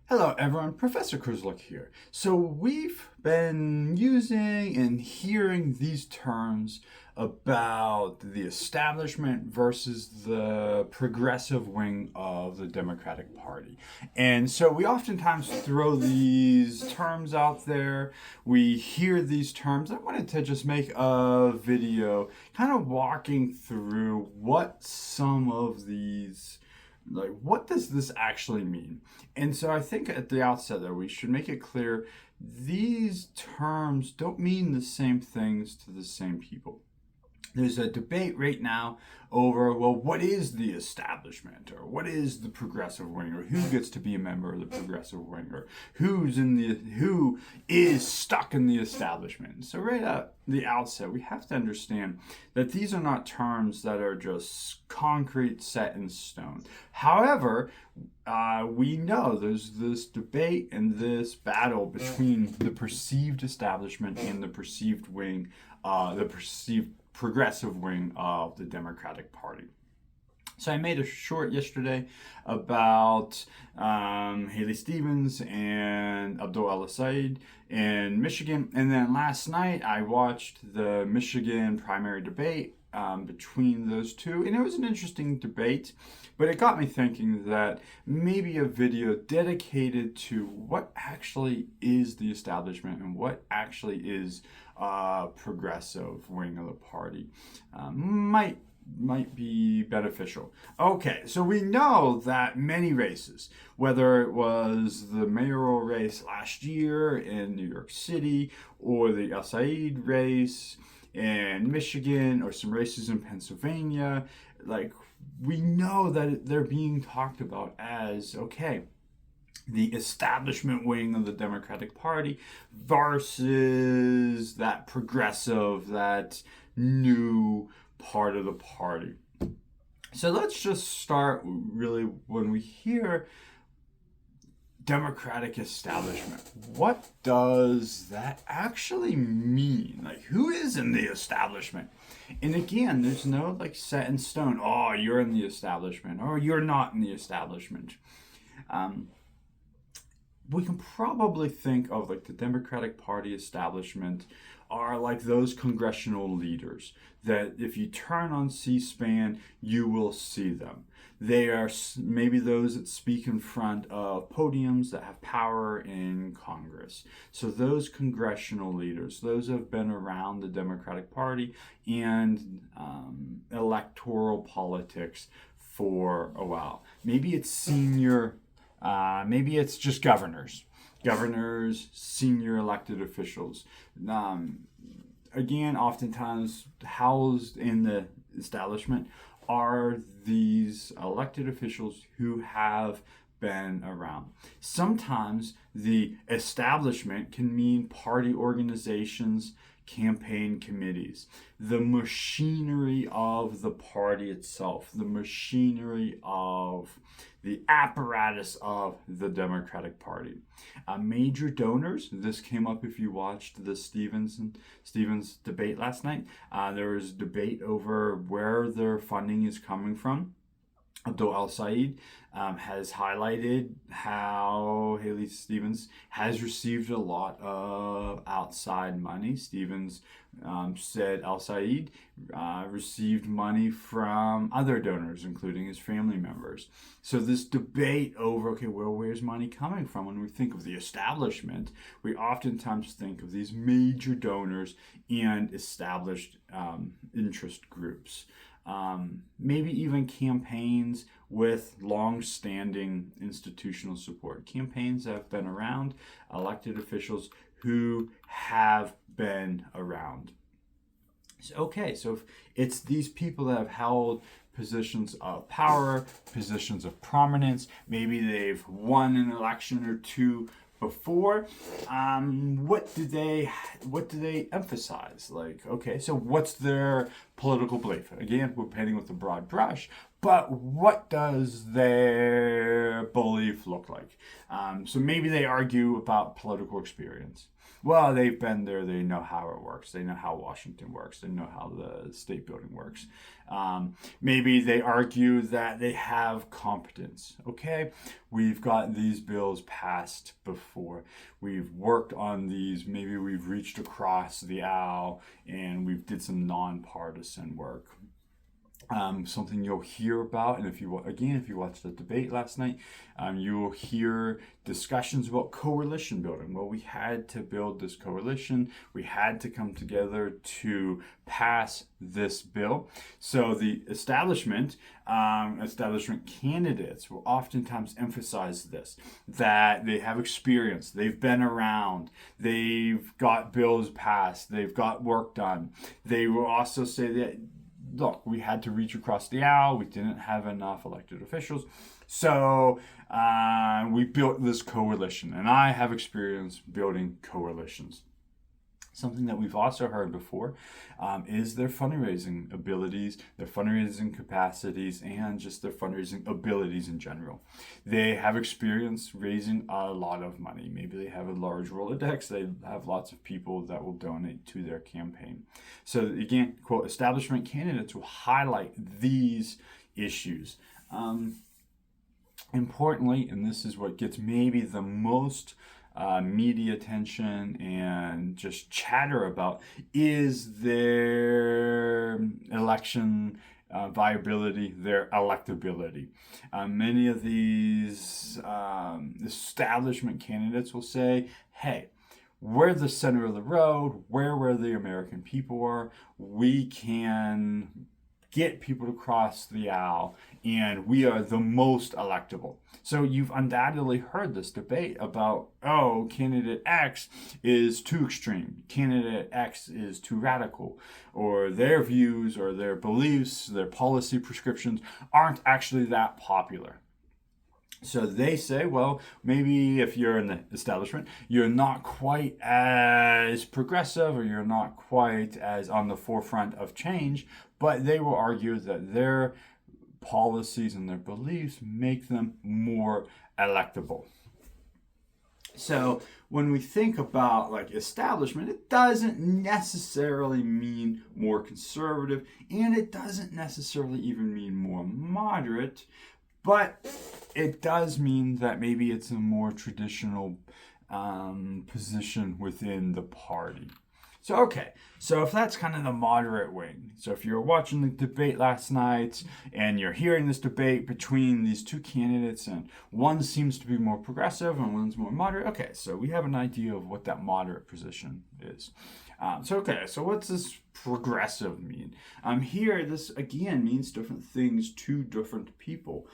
Hello everyone, Professor Kruzlik here. So we've been using and hearing these terms about the establishment versus the progressive wing of the Democratic Party. And so we oftentimes throw these terms out there. We hear these terms. I wanted to just make a video kind of walking through what some of these what does this actually mean? And so I think at the outset that we should make it clear these terms don't mean the same things to the same people. There's a debate right now over, well, what is the establishment, or what is the progressive wing, or who gets to be a member of the progressive wing, or who is stuck in the establishment. So right at the outset, we have to understand that these are not terms that are just concrete, set in stone. However, we know there's this debate and this battle between the perceived establishment and the perceived wing, the perceived progressive wing of the Democratic Party. So I made a short yesterday about Haley Stevens and Abdul El-Sayed in Michigan. And then last night I watched the Michigan primary debate between those two. And it was an interesting debate, but it got me thinking that maybe a video dedicated to what actually is the establishment and what actually is progressive wing of the party might be beneficial. Okay, so we know that many races, whether it was the mayoral race last year in New York City, or the El-Sayed race in Michigan, or some races in Pennsylvania, we know that they're being talked about as, okay, the establishment wing of the Democratic Party versus that progressive, that new part of the party. So let's just start really when we hear Democratic establishment. What does that actually mean? Who is in the establishment? And again, there's no set in stone, oh, you're in the establishment, or you're not in the establishment. We can probably think of the Democratic Party establishment are those congressional leaders that if you turn on C-SPAN, you will see them. They are maybe those that speak in front of podiums that have power in Congress. So those congressional leaders, those have been around the Democratic Party and electoral politics for a while. Maybe it's maybe it's just governors, senior elected officials. Again, oftentimes housed in the establishment are these elected officials who have been around. Sometimes the establishment can mean party organizations, campaign committees, the machinery of the party itself, the machinery of the apparatus of the Democratic Party. Major donors, this came up if you watched the Stevens debate last night. There was debate over where their funding is coming from. Abdul El-Sayed has highlighted how Haley Stevens has received a lot of outside money. Stevens said El-Sayed received money from other donors, including his family members. So this debate over, okay, well, where's money coming from? When we think of the establishment, we oftentimes think of these major donors and established interest groups. Maybe even campaigns with long-standing institutional support. Campaigns that have been around, elected officials who have been around. So if it's these people that have held positions of power, positions of prominence, maybe they've won an election or two before, what do they emphasize? Okay, so what's their political belief. Again, we're painting with a broad brush, but what does their belief look like? So maybe they argue about political experience. Well, they've been there. They know how it works. They know how Washington works. They know how the state building works. Maybe they argue that they have competence. Okay, we've got these bills passed before. We've worked on these. Maybe we've reached across the aisle and we've did some nonpartisan work. Something you'll hear about, and if you watched the debate last night, you'll hear discussions about coalition building. Well, we had to build this coalition. We had to come together to pass this bill. So the establishment candidates will oftentimes emphasize this, that they have experience, they've been around, they've got bills passed, they've got work done. They will also say that, look, we had to reach across the aisle. We didn't have enough elected officials. So we built this coalition. And I have experience building coalitions. Something that we've also heard before is their fundraising abilities, their fundraising capacities, and just their fundraising abilities in general. They have experience raising a lot of money. Maybe they have a large Rolodex. They have lots of people that will donate to their campaign. So again, quote, establishment candidates will highlight these issues. Importantly, and this is what gets maybe the most media attention and just chatter about, is their election viability, their electability. Many of these establishment candidates will say, hey, we're the center of the road, we're where the American people are, we can get people to cross the aisle, and we are the most electable. So you've undoubtedly heard this debate about, oh, candidate X is too extreme, candidate X is too radical, or their views or their beliefs, their policy prescriptions aren't actually that popular. So they say, well, maybe if you're in the establishment, you're not quite as progressive, or you're not quite as on the forefront of change, but they will argue that their policies and their beliefs make them more electable. So when we think about like establishment, it doesn't necessarily mean more conservative, and it doesn't necessarily even mean more moderate, but it does mean that maybe it's a more traditional position within the party. So, okay, so if that's kind of the moderate wing, so if you're watching the debate last night and you're hearing this debate between these two candidates and one seems to be more progressive and one's more moderate, okay, so we have an idea of what that moderate position is. So what's this progressive mean? Here, this again means different things to different people.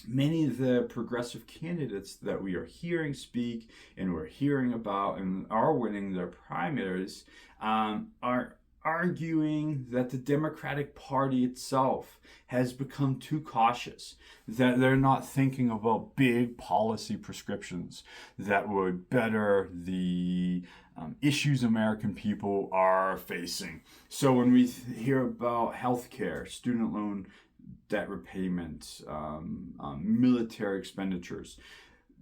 Many of the progressive candidates that we are hearing speak and we're hearing about and are winning their primaries are arguing that the Democratic Party itself has become too cautious, that they're not thinking about big policy prescriptions that would better the issues American people are facing. So when we hear about healthcare, student loan debt repayment, military expenditures,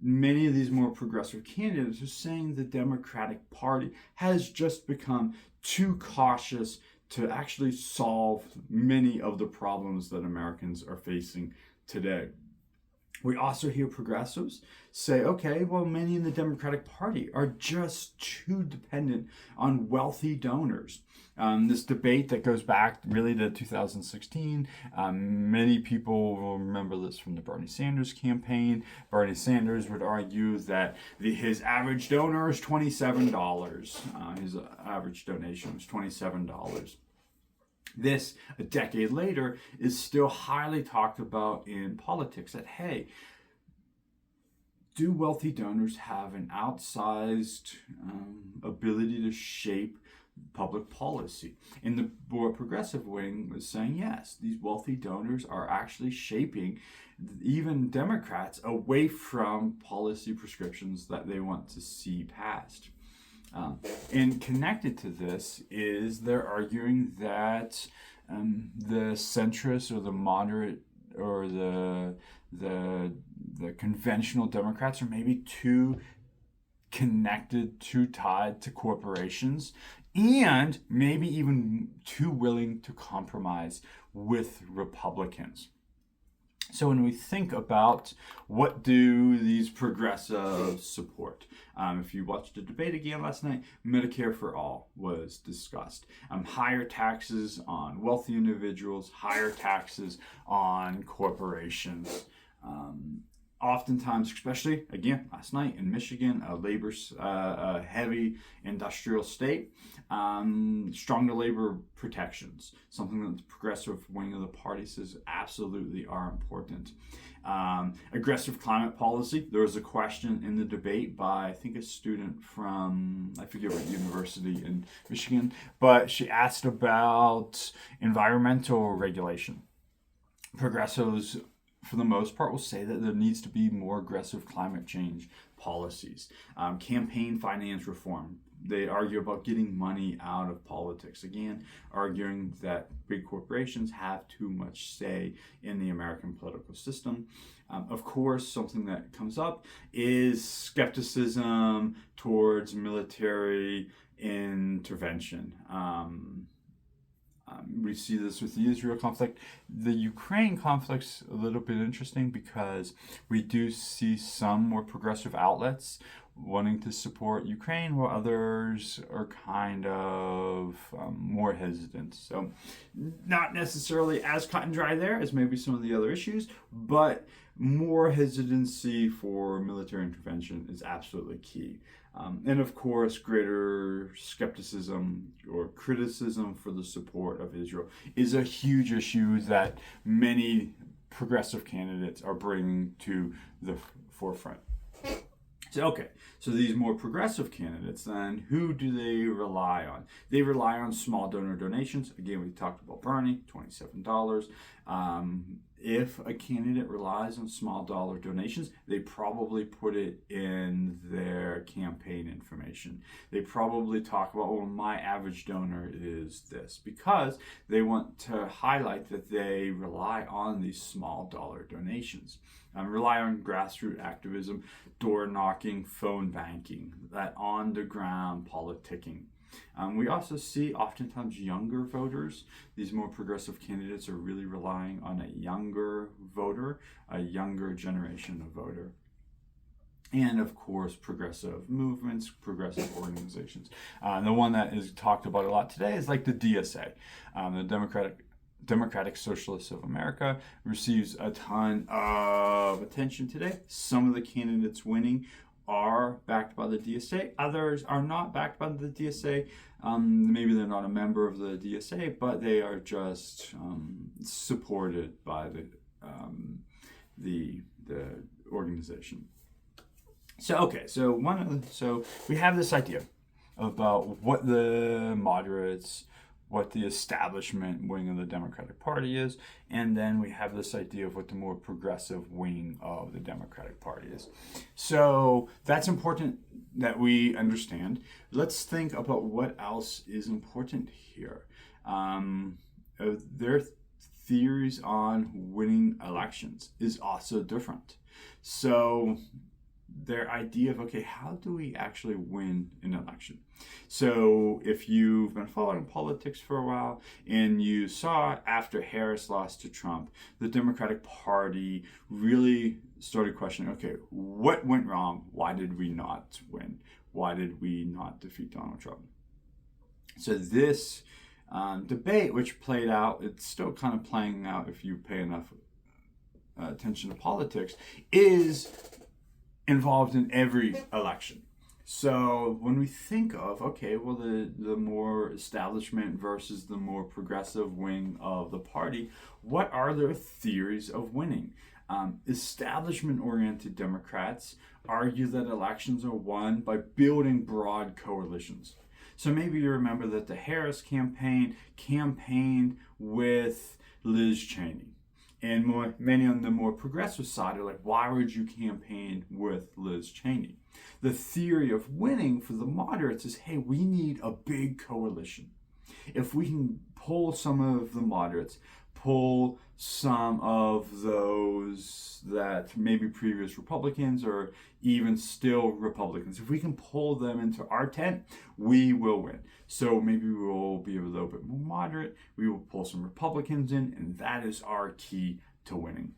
many of these more progressive candidates are saying the Democratic Party has just become too cautious to actually solve many of the problems that Americans are facing today. We also hear progressives say, okay, well, many in the Democratic Party are just too dependent on wealthy donors. This debate that goes back really to 2016, many people will remember this from the Bernie Sanders campaign. Bernie Sanders would argue that his average donor is $27. His average donation was $27. This, a decade later, is still highly talked about in politics, that, hey, do wealthy donors have an outsized ability to shape public policy? And the more progressive wing was saying, yes, these wealthy donors are actually shaping even Democrats away from policy prescriptions that they want to see passed. And connected to this is they're arguing that the centrist or the moderate or the conventional Democrats are maybe too connected, too tied to corporations, and maybe even too willing to compromise with Republicans. So when we think about what do these progressives support, if you watched the debate again last night, Medicare for all was discussed. Higher taxes on wealthy individuals, higher taxes on corporations. Oftentimes, especially again last night in Michigan, a labor heavy industrial state, stronger labor protections, something that the progressive wing of the party says absolutely are important. Aggressive climate policy. There was a question in the debate by I think a student from I forget what university in Michigan, but she asked about environmental regulation. Progressives for the most part, will say that there needs to be more aggressive climate change policies. Campaign finance reform. They argue about getting money out of politics. Again, arguing that big corporations have too much say in the American political system. Of course, something that comes up is skepticism towards military intervention. We see this with the Israel conflict. The Ukraine conflict's a little bit interesting because we do see some more progressive outlets wanting to support Ukraine, while others are kind of more hesitant. So not necessarily as cut and dry there as maybe some of the other issues, but more hesitancy for military intervention is absolutely key. And of course, greater skepticism or criticism for the support of Israel is a huge issue that many progressive candidates are bringing to the forefront. So these more progressive candidates, then, who do they rely on? They rely on small donor donations. Again, we talked about Bernie, $27. If a candidate relies on small dollar donations, they probably put it in their campaign information. They probably talk about, well, my average donor is this, because they want to highlight that they rely on these small dollar donations. Rely on grassroots activism, door knocking, phone banking, that on the ground politicking. We also see oftentimes younger voters. These more progressive candidates are really relying on a younger voter, a younger generation of voter. And of course, progressive movements, progressive organizations. The one that is talked about a lot today is like the DSA, the Democratic Socialists of America, receives a ton of attention today. Some of the candidates winning are backed by the DSA. Others are not backed by the DSA. Maybe they're not a member of the DSA, but they are just supported by the organization. So we have this idea about what the moderates, what the establishment wing of the Democratic Party is, and then we have this idea of what the more progressive wing of the Democratic Party is. So that's important that we understand. Let's think about what else is important here. Their theories on winning elections is also different. So their idea of, okay, how do we actually win an election? So if you've been following politics for a while and you saw after Harris lost to Trump, the Democratic Party really started questioning, okay, what went wrong? Why did we not win? Why did we not defeat Donald Trump? So this debate, which played out, it's still kind of playing out if you pay enough attention to politics, is involved in every election. So when we think of, okay, well, the more establishment versus the more progressive wing of the party, what are their theories of winning? Establishment-oriented Democrats argue that elections are won by building broad coalitions. So maybe you remember that the Harris campaign campaigned with Liz Cheney. And many on the more progressive side are like, why would you campaign with Liz Cheney? The theory of winning for the moderates is, hey, we need a big coalition. If we can pull some of the moderates, pull some of those that maybe previous Republicans or even still Republicans, if we can pull them into our tent, we will win. So maybe we will be a little bit more moderate, we will pull some Republicans in, and that is our key to winning.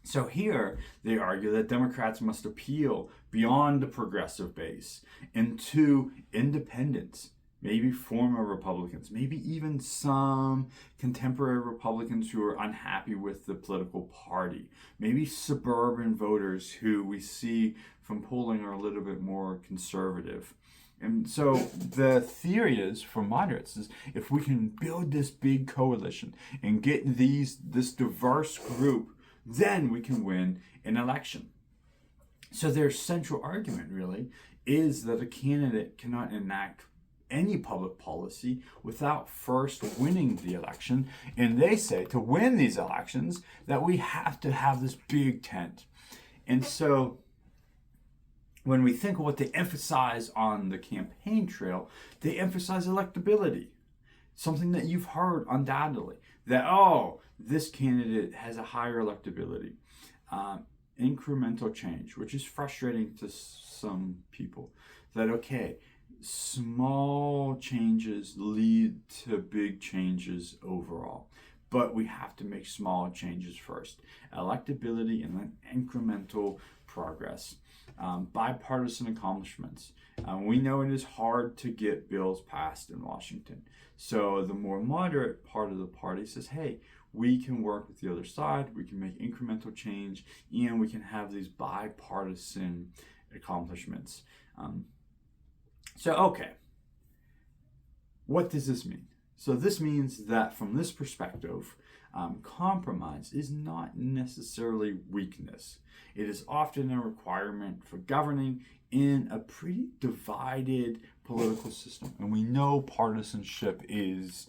So here they argue that Democrats must appeal beyond the progressive base into independents, maybe former Republicans, maybe even some contemporary Republicans who are unhappy with the political party, maybe suburban voters who we see from polling are a little bit more conservative. And so the theory is for moderates is if we can build this big coalition and get this diverse group, then we can win an election. So their central argument really is that a candidate cannot enact any public policy without first winning the election. And they say to win these elections that we have to have this big tent. And so when we think of what they emphasize on the campaign trail, they emphasize electability. Something that you've heard undoubtedly, that, oh, this candidate has a higher electability. Incremental change, which is frustrating to some people. That, okay, small changes lead to big changes overall. But we have to make small changes first. Electability and then incremental progress. Bipartisan accomplishments. We know it is hard to get bills passed in Washington. So the more moderate part of the party says, hey, we can work with the other side, we can make incremental change, and we can have these bipartisan accomplishments. Okay, what does this mean? So this means that from this perspective, compromise is not necessarily weakness. It is often a requirement for governing in a pretty divided political system. And we know partisanship is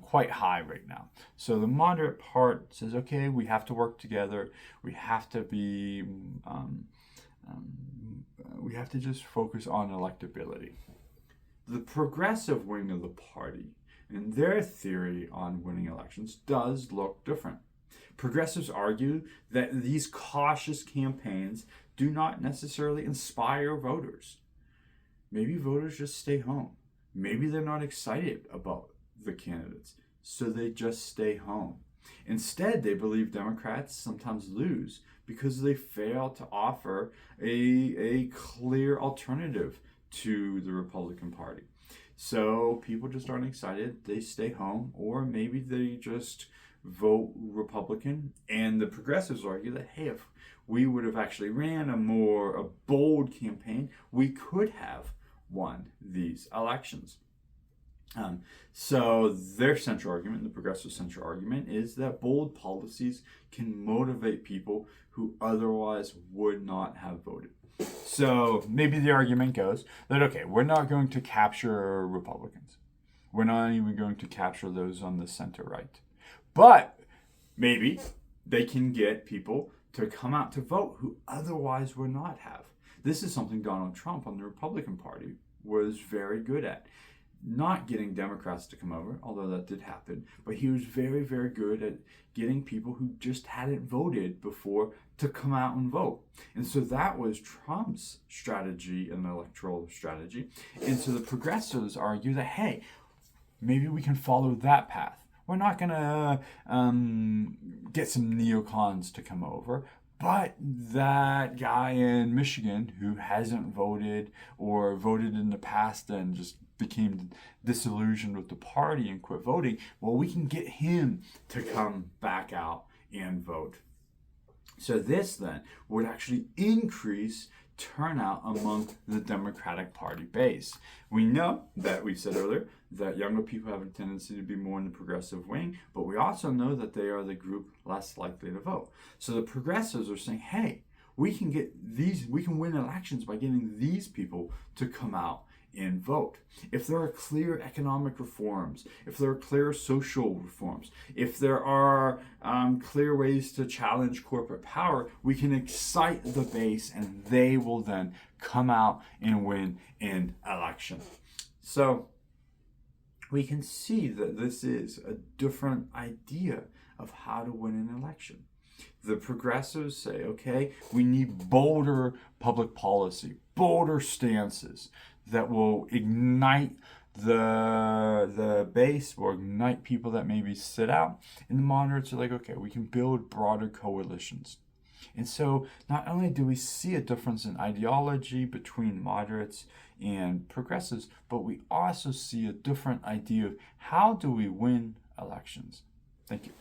quite high right now. So the moderate part says, okay, we have to work together. We have to be, we have to just focus on electability. The progressive wing of the party and their theory on winning elections does look different. Progressives argue that these cautious campaigns do not necessarily inspire voters. Maybe voters just stay home. Maybe they're not excited about the candidates, so they just stay home. Instead, they believe Democrats sometimes lose because they fail to offer a clear alternative to the Republican Party. So people just aren't excited, they stay home, or maybe they just vote Republican. And the progressives argue that, hey, if we would have actually ran a bold campaign, we could have won these elections. So their central argument, the progressive central argument, is that bold policies can motivate people who otherwise would not have voted. So maybe the argument goes that, okay, we're not going to capture Republicans. We're not even going to capture those on the center right. But maybe they can get people to come out to vote who otherwise would not have. This is something Donald Trump on the Republican Party was very good at. Not getting Democrats to come over, although that did happen, but he was very, very good at getting people who just hadn't voted before to come out and vote. And so that was Trump's strategy, an electoral strategy. And so the progressives argue that, hey, maybe we can follow that path. We're not going to get some neocons to come over, but that guy in Michigan who hasn't voted or voted in the past and just became disillusioned with the party and quit voting, well, we can get him to come back out and vote. So this then would actually increase turnout among the Democratic Party base. We know that we said earlier that younger people have a tendency to be more in the progressive wing, but we also know that they are the group less likely to vote. So the progressives are saying, hey, we can win elections by getting these people to come out and vote. If there are clear economic reforms, if there are clear social reforms, if there are clear ways to challenge corporate power, we can excite the base and they will then come out and win an election. So we can see that this is a different idea of how to win an election. The progressives say, okay, we need bolder public policy, bolder stances that will ignite the base or ignite people that maybe sit out. And the moderates are like, okay, we can build broader coalitions. And so not only do we see a difference in ideology between moderates and progressives, but we also see a different idea of how do we win elections. Thank you.